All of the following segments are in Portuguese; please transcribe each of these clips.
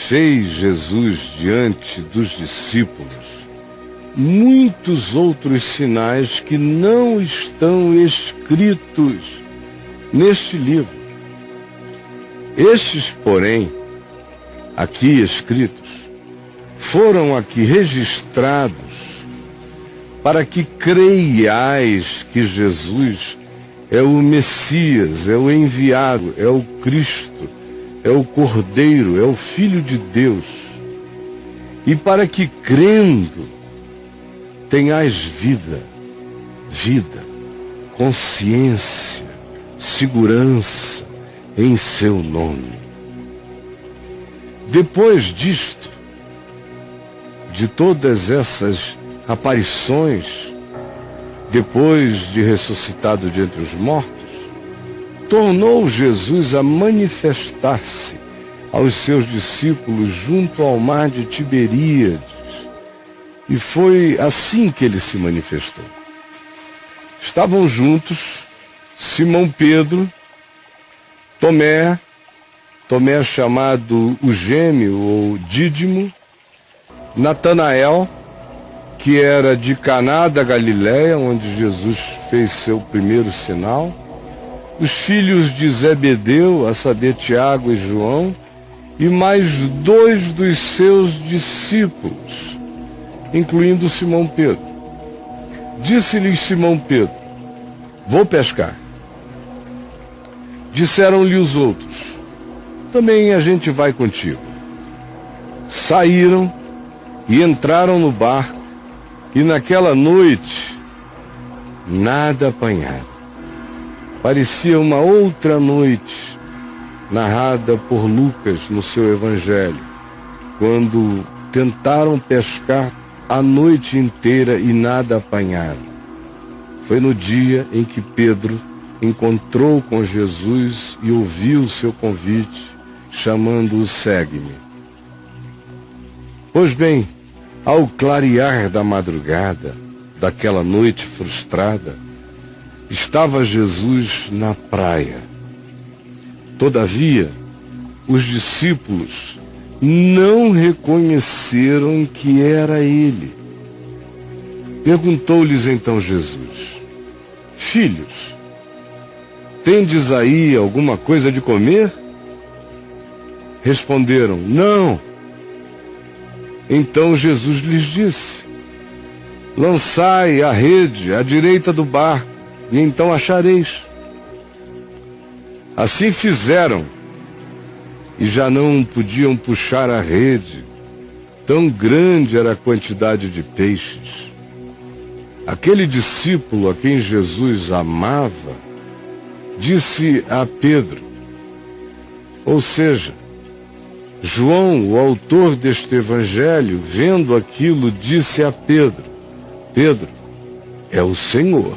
fez Jesus diante dos discípulos muitos outros sinais que não estão escritos neste livro. Estes, porém, aqui escritos, foram aqui registrados para que creiais que Jesus é o Messias, é o enviado, é o Cristo, é o Cordeiro, é o Filho de Deus. E para que crendo tenhais vida, consciência, segurança em seu nome. Depois disto, de todas essas aparições, depois de ressuscitado de entre os mortos, tornou Jesus a manifestar-se aos seus discípulos junto ao mar de Tiberíades. E foi assim que ele se manifestou. Estavam juntos Simão Pedro, Tomé chamado o Gêmeo ou Dídimo, Natanael, que era de Caná da Galileia, onde Jesus fez seu primeiro sinal, os filhos de Zebedeu, a saber, Tiago e João, e mais 2 dos seus discípulos, incluindo Simão Pedro. Disse-lhes Simão Pedro: vou pescar. Disseram-lhe os outros: também a gente vai contigo. Saíram e entraram no barco, e naquela noite nada apanharam. Parecia uma outra noite narrada por Lucas no seu evangelho, quando tentaram pescar a noite inteira e nada apanharam. Foi no dia em que Pedro encontrou com Jesus e ouviu o seu convite, chamando-o: segue-me. Pois bem, ao clarear da madrugada, daquela noite frustrada, estava Jesus na praia. Todavia, os discípulos não reconheceram que era ele. Perguntou-lhes então Jesus: filhos, tendes aí alguma coisa de comer? Responderam: não. Então Jesus lhes disse: lançai a rede à direita do barco, e então achareis. Assim fizeram, e já não podiam puxar a rede, tão grande era a quantidade de peixes. Aquele discípulo a quem Jesus amava disse a Pedro, ou seja, João, o autor deste evangelho, vendo aquilo, disse a Pedro: Pedro, é o Senhor.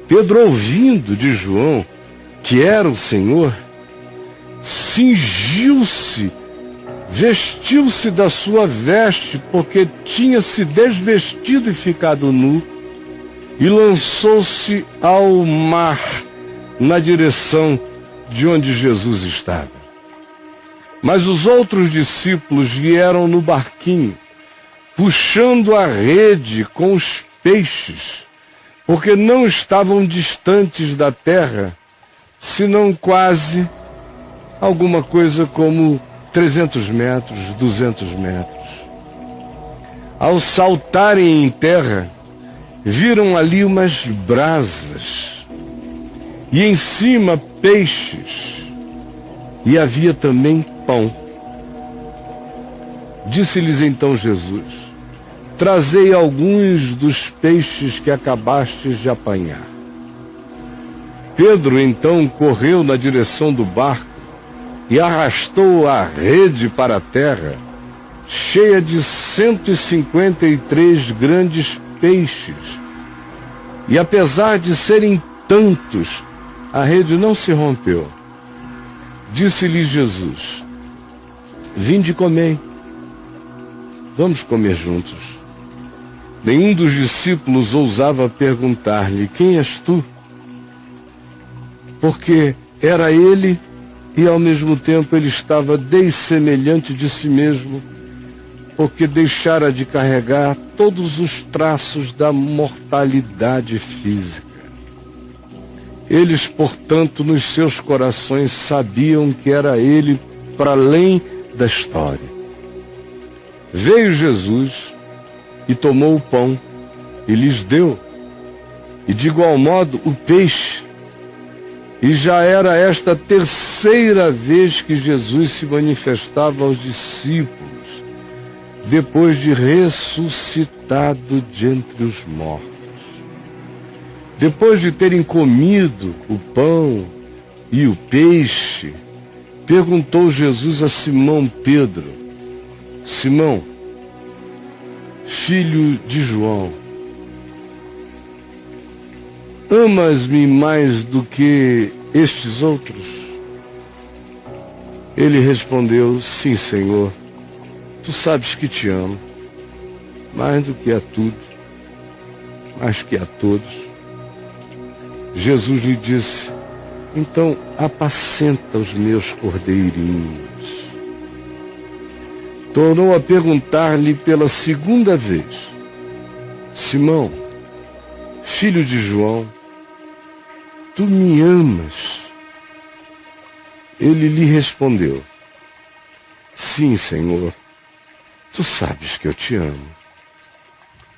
Pedro, ouvindo de João que era o Senhor, cingiu-se, vestiu-se da sua veste, porque tinha se desvestido e ficado nu, e lançou-se ao mar, na direção de onde Jesus estava. Mas os outros discípulos vieram no barquinho, puxando a rede com os peixes, porque não estavam distantes da terra, senão quase alguma coisa como 300 metros, 200 metros. Ao saltarem em terra, viram ali umas brasas, e em cima peixes, e havia também pão. Disse-lhes então Jesus: trazei alguns dos peixes que acabastes de apanhar. Pedro então correu na direção do barco e arrastou a rede para a terra, cheia de 153 grandes peixes. E apesar de serem tantos, a rede não se rompeu. Disse-lhe Jesus: vinde e comei. Vamos comer juntos. Nenhum dos discípulos ousava perguntar-lhe: quem és tu? Porque era ele e ao mesmo tempo ele estava dessemelhante de si mesmo, porque deixara de carregar todos os traços da mortalidade física. Eles, portanto, nos seus corações sabiam que era ele para além da história. Veio Jesus e tomou o pão e lhes deu, e de igual modo o peixe. E já era esta a terceira vez que Jesus se manifestava aos discípulos, depois de ressuscitado de entre os mortos. Depois de terem comido o pão e o peixe, perguntou Jesus a Simão Pedro: Simão, filho de João, amas-me mais do que estes outros? Ele respondeu: sim, Senhor, tu sabes que te amo, mais do que a tudo, mais que a todos. Jesus lhe disse: então apacenta os meus cordeirinhos. Tornou a perguntar-lhe pela segunda vez: Simão, filho de João, tu me amas? Ele lhe respondeu: sim, Senhor, tu sabes que eu te amo.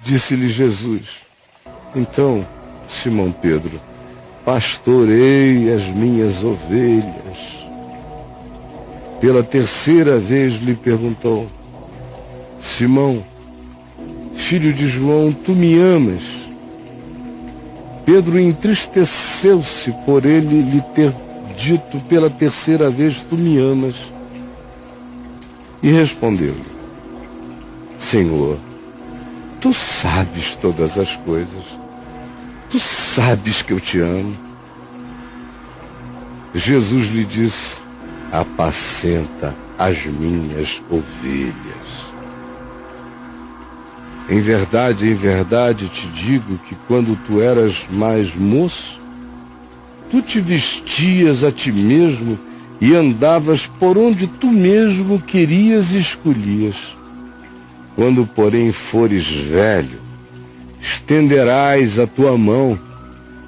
Disse-lhe Jesus: então, Simão Pedro, pastorei as minhas ovelhas. Pela terceira vez lhe perguntou: Simão, filho de João, tu me amas? Pedro entristeceu-se por ele lhe ter dito pela terceira vez: tu me amas? E respondeu-lhe: Senhor, tu sabes todas as coisas. Tu sabes que eu te amo. Jesus lhe disse: apacenta as minhas ovelhas. Em verdade te digo que quando tu eras mais moço, tu te vestias a ti mesmo e andavas por onde tu mesmo querias e escolhias. Quando, porém, fores velho, estenderás a tua mão,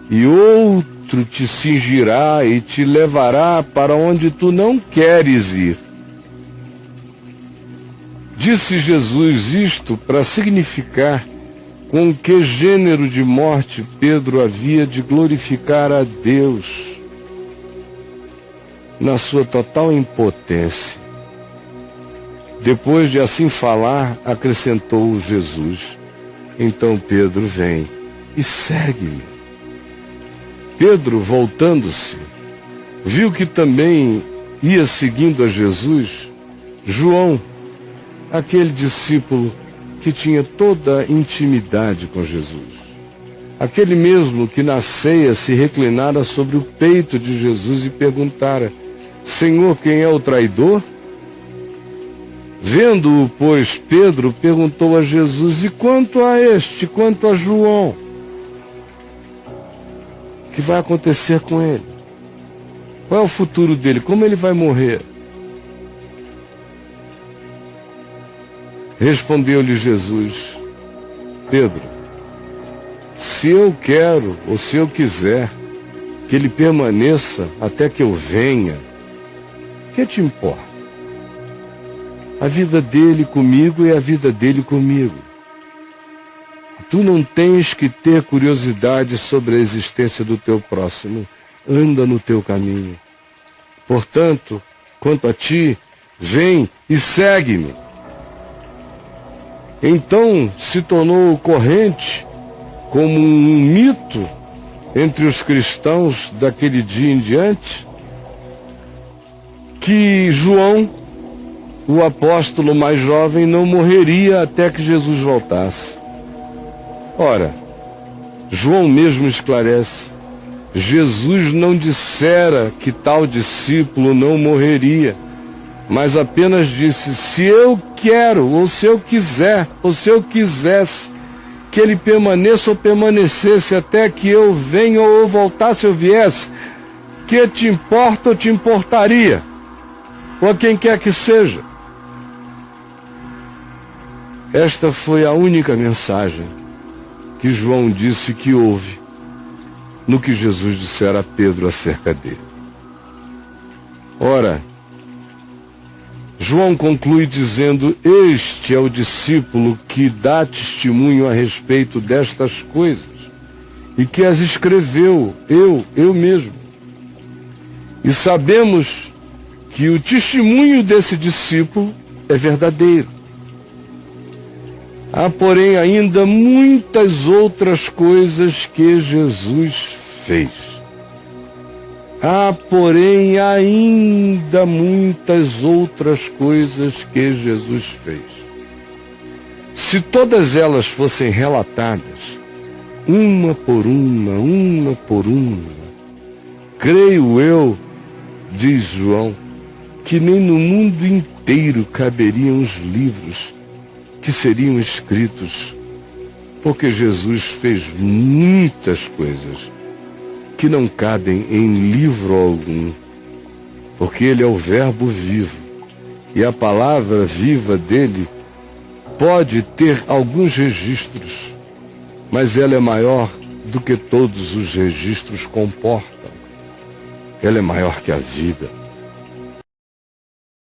e outro te cingirá e te levará para onde tu não queres ir. Disse Jesus isto para significar com que gênero de morte Pedro havia de glorificar a Deus na sua total impotência. Depois de assim falar, acrescentou Jesus: então Pedro, vem e segue-me. Pedro, voltando-se, viu que também ia seguindo a Jesus João, aquele discípulo que tinha toda a intimidade com Jesus. Aquele mesmo que na ceia se reclinara sobre o peito de Jesus e perguntara: Senhor, quem é o traidor? Vendo-o, pois, Pedro perguntou a Jesus: e quanto a este, quanto a João? O que vai acontecer com ele? Qual é o futuro dele? Como ele vai morrer? Respondeu-lhe Jesus: Pedro, se eu quero, ou se eu quiser, que ele permaneça até que eu venha, o que te importa? A vida dele comigo é a vida dele comigo. Tu não tens que ter curiosidade sobre a existência do teu próximo. Anda no teu caminho. Portanto, quanto a ti, vem e segue-me. Então se tornou corrente, como um mito entre os cristãos daquele dia em diante, que João, o apóstolo mais jovem, não morreria até que Jesus voltasse. Ora, João mesmo esclarece: Jesus não dissera que tal discípulo não morreria, mas apenas disse: se eu quero, ou se eu quiser, ou se eu quisesse que ele permaneça ou permanecesse até que eu venha ou voltasse ou viesse, que te importa ou te importaria? ou a quem quer que seja. Esta foi a única mensagem que João disse que houve no que Jesus dissera a Pedro acerca dele. Ora, João conclui dizendo: este é o discípulo que dá testemunho a respeito destas coisas e que as escreveu, eu mesmo. E sabemos que o testemunho desse discípulo é verdadeiro. Há, porém, ainda muitas outras coisas que Jesus fez. Há, porém, ainda muitas outras coisas que Jesus fez. Se todas elas fossem relatadas, uma por uma, creio eu, diz João, que nem no mundo inteiro caberiam os livros que seriam escritos, porque Jesus fez muitas coisas que não cabem em livro algum, porque ele é o Verbo vivo, e a palavra viva dele pode ter alguns registros, mas ela é maior do que todos os registros comportam. Ela é maior que a vida.